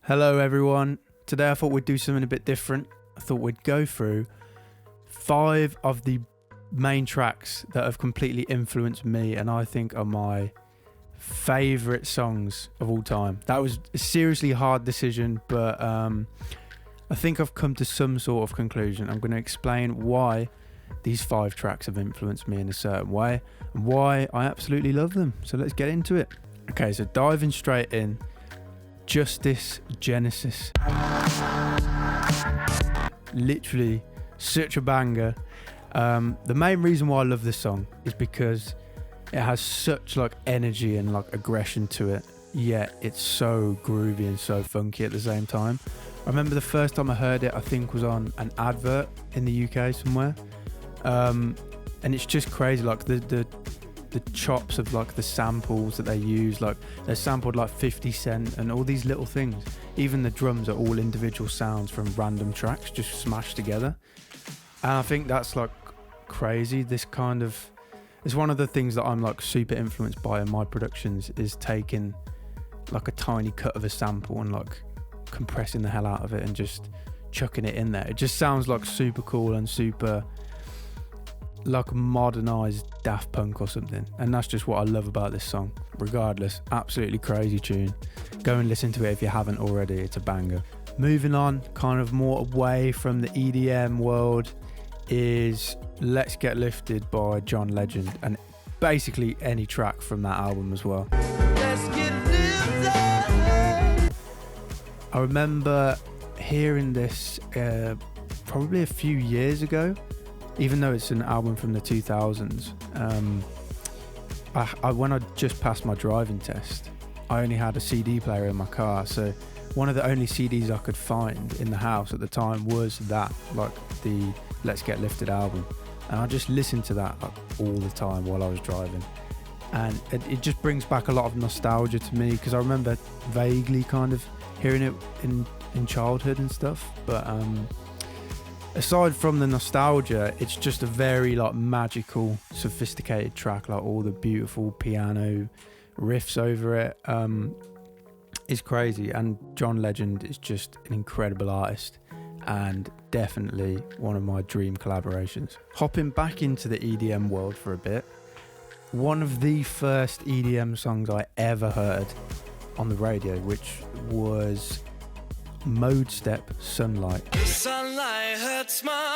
Hello everyone. Today I thought we'd do something a bit different. I thought we'd go through 5 of the main tracks that have completely influenced me and I think are my favourite songs of all time. That was a seriously hard decision, but I think I've come to some sort of conclusion. I'm going to explain why these 5 tracks have influenced me in a certain way and why I absolutely love them. So let's get into it. Okay, so diving straight in. Justice Genesis. Literally such a banger. The main reason why I love this song is because it has such like energy and like aggression to it, yet it's so groovy and so funky at the same time. I remember the first time I heard it, I think was on an advert in the UK somewhere, and it's just crazy, like the chops of like the samples that they use, like they sampled like 50 Cent and all these little things. Even the drums are all individual sounds from random tracks just smashed together, and I think that's like crazy. This kind of is one of the things that I'm like super influenced by in my productions, is taking like a tiny cut of a sample and like compressing the hell out of it and just chucking it in there. It just sounds like super cool and super like modernized Daft Punk or something, and that's just what I love about this song. Regardless, absolutely crazy tune. Go and listen to it if you haven't already, it's a banger. Moving on, kind of more away from the EDM world, is Let's Get Lifted by John Legend, and basically any track from that album as well. Let's get lifted. I remember hearing this probably a few years ago, even though it's an album from the 2000s. When I just passed my driving test, I only had a CD player in my car, so one of the only CDs I could find in the house at the time was that, like the Let's Get Lifted album, and I just listened to that like all the time while I was driving, and it just brings back a lot of nostalgia to me, because I remember vaguely kind of hearing it in childhood and stuff, but aside from the nostalgia, it's just a very like magical, sophisticated track. Like all the beautiful piano riffs over it is crazy, and John Legend is just an incredible artist and definitely one of my dream collaborations. Hopping back into the EDM world for a bit, one of the first EDM songs I ever heard on the radio, which was Modestep, Sunlight.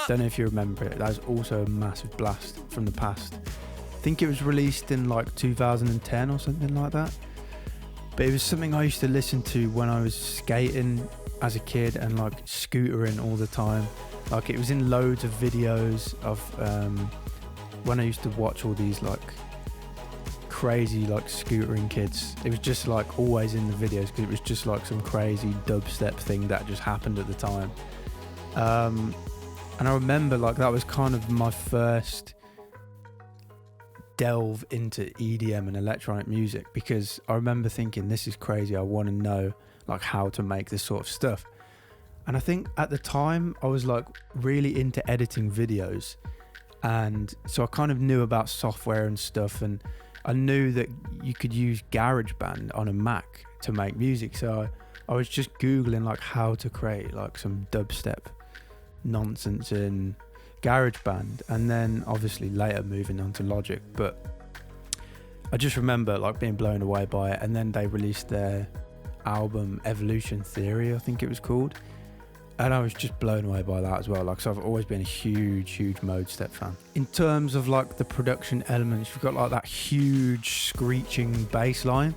Don't know if you remember it. That was also a massive blast from the past. I think it was released in like 2010 or something like that, but it was something I used to listen to when I was skating as a kid and like scootering all the time. Like it was in loads of videos of when I used to watch all these like crazy like scootering kids. It was just like always in the videos, because it was just like some crazy dubstep thing that just happened at the time, and I remember like that was kind of my first delve into EDM and electronic music, because I remember thinking, this is crazy, I want to know like how to make this sort of stuff. And I think at the time I was like really into editing videos, and so I kind of knew about software and stuff, and I knew that you could use GarageBand on a Mac to make music, so I was just Googling like how to create like some dubstep nonsense in GarageBand, and then obviously later moving on to Logic. But I just remember like being blown away by it, and then they released their album Evolution Theory, I think it was called, and I was just blown away by that as well. Like, so I've always been a huge Modestep fan. In terms of like the production elements, you've got like that huge screeching bass line,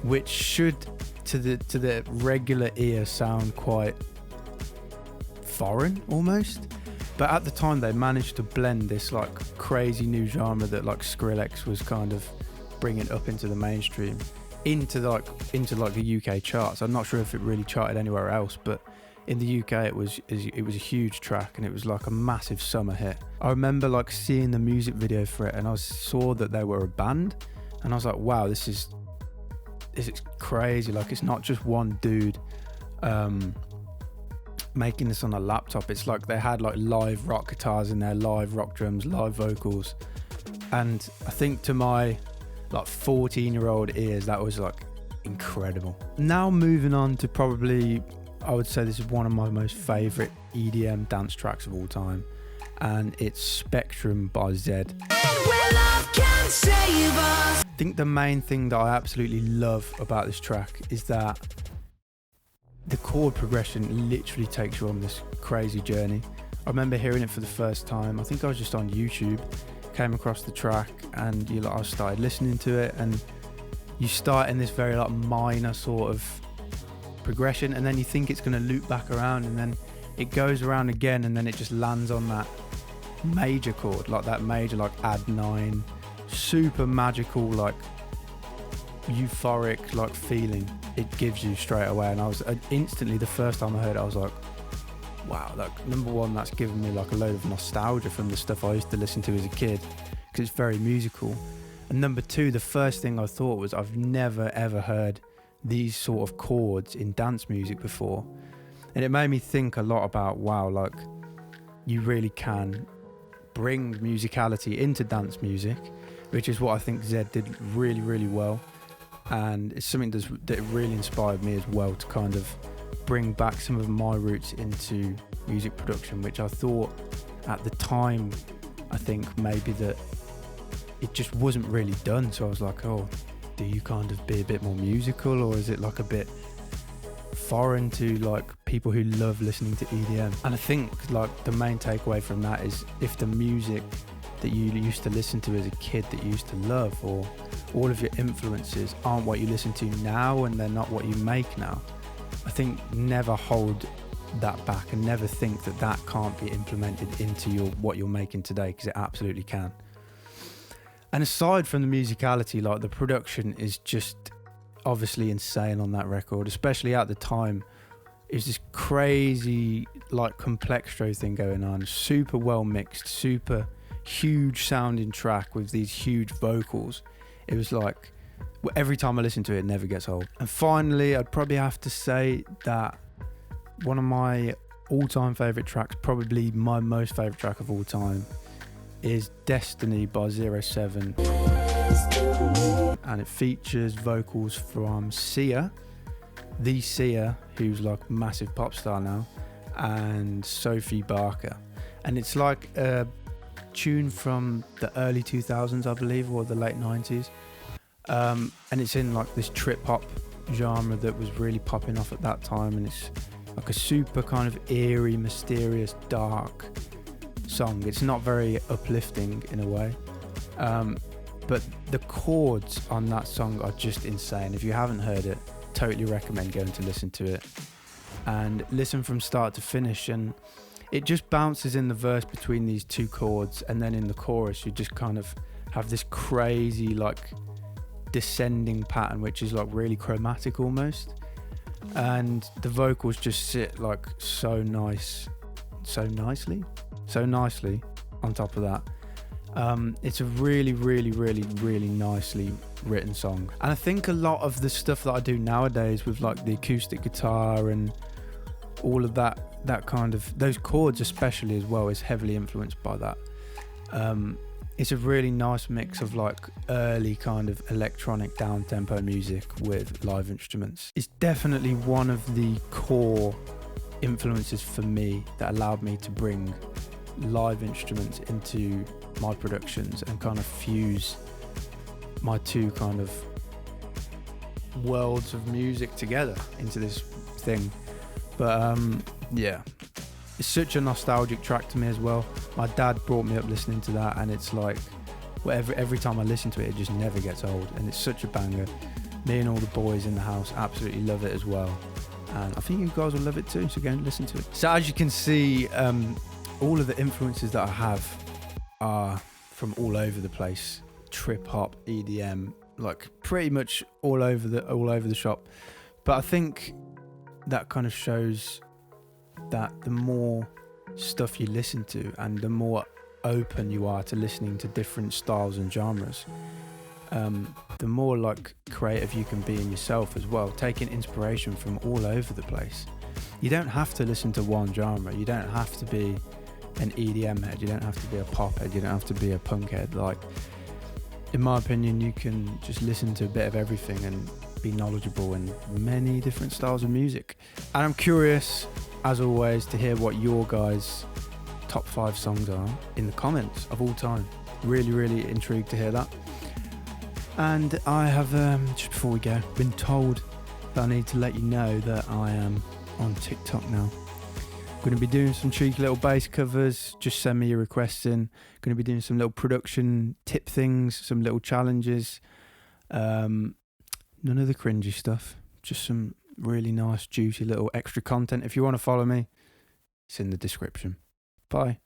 which should to the regular ear sound quite foreign almost, but at the time they managed to blend this like crazy new genre that like Skrillex was kind of bringing up into the mainstream into the UK charts. I'm not sure if it really charted anywhere else, but in the UK it was a huge track, and it was like a massive summer hit. I remember like seeing the music video for it, and I saw that they were a band, and I was like, wow, this is crazy. Like it's not just one dude making this on a laptop. It's like they had like live rock guitars in there, live rock drums, live vocals, and I think to my like 14-year-old ears that was like incredible. Now moving on to probably, I would say this is one of my most favourite EDM dance tracks of all time, and it's Spectrum by Zedd. I think the main thing that I absolutely love about this track is that the chord progression literally takes you on this crazy journey. I remember hearing it for the first time, I think I was just on YouTube, came across the track, and I started listening to it, and you start in this very like minor sort of progression, and then you think it's going to loop back around, and then it goes around again, and then it just lands on that major chord, like that major like add 9, super magical, like euphoric like feeling it gives you straight away. And I was instantly, the first time I heard it, I was like, wow, like number one, that's given me like a load of nostalgia from the stuff I used to listen to as a kid, because it's very musical. And number two, the first thing I thought was, I've never ever heard these sort of chords in dance music before. And it made me think a lot about, wow, like you really can bring musicality into dance music, which is what I think Zedd did really, really well. And it's something that really inspired me as well to kind of bring back some of my roots into music production, which I thought at the time, I think maybe that it just wasn't really done. So I was like, oh, do you kind of be a bit more musical, or is it like a bit foreign to like people who love listening to EDM? And I think like the main takeaway from that is, if the music that you used to listen to as a kid that you used to love, or all of your influences aren't what you listen to now, and they're not what you make now, I think never hold that back, and never think that that can't be implemented into what you're making today, because it absolutely can. And aside from the musicality, like the production is just obviously insane on that record, especially at the time. It's this crazy like complextro thing going on, super well mixed, super huge sounding track with these huge vocals. It was like, every time I listen to it, it never gets old. And finally, I'd probably have to say that one of my all-time favourite tracks, probably my most favourite track of all time, is Destiny by 07. And it features vocals from Sia, the Sia, who's like a massive pop star now, and Sophie Barker. And it's like a tune from the early 2000s, I believe, or the late 90s. And it's in like this trip hop genre that was really popping off at that time, and it's like a super kind of eerie, mysterious, dark song. It's not very uplifting in a way, but the chords on that song are just insane. If you haven't heard it, totally recommend going to listen to it and listen from start to finish. And it just bounces in the verse between these two chords, and then in the chorus you just kind of have this crazy like descending pattern, which is like really chromatic almost, and the vocals just sit like so nicely on top of that. It's a really, really, really, really nicely written song. And I think a lot of the stuff that I do nowadays with like the acoustic guitar and all of that kind of, those chords especially as well, is heavily influenced by that. It's a really nice mix of like early kind of electronic down-tempo music with live instruments. It's definitely one of the core influences for me that allowed me to bring live instruments into my productions and kind of fuse my two kind of worlds of music together into this thing. But yeah, it's such a nostalgic track to me as well. My dad brought me up listening to that, and it's like every time I listen to it, it just never gets old, and it's such a banger. Me and all the boys in the house absolutely love it as well, and I think you guys will love it too, so go and listen to it. So as you can see, all of the influences that I have are from all over the place. Trip hop, EDM, like pretty much all over the shop. But I think that kind of shows that the more stuff you listen to and the more open you are to listening to different styles and genres, the more like creative you can be in yourself as well, taking inspiration from all over the place. You don't have to listen to one genre. You don't have to be an EDM head. You don't have to be a pop head. You don't have to be a punk head. Like, in my opinion, you can just listen to a bit of everything and be knowledgeable in many different styles of music. And I'm curious, as always, to hear what your guys' top 5 songs are in the comments of all time. Really, really intrigued to hear that. And I have, just before we go, been told that I need to let you know that I am on TikTok now. Going to be doing some cheeky little bass covers. Just send me your requests in. Going to be doing some little production tip things, some little challenges. None of the cringy stuff. Just some really nice, juicy little extra content. If you want to follow me, it's in the description. Bye.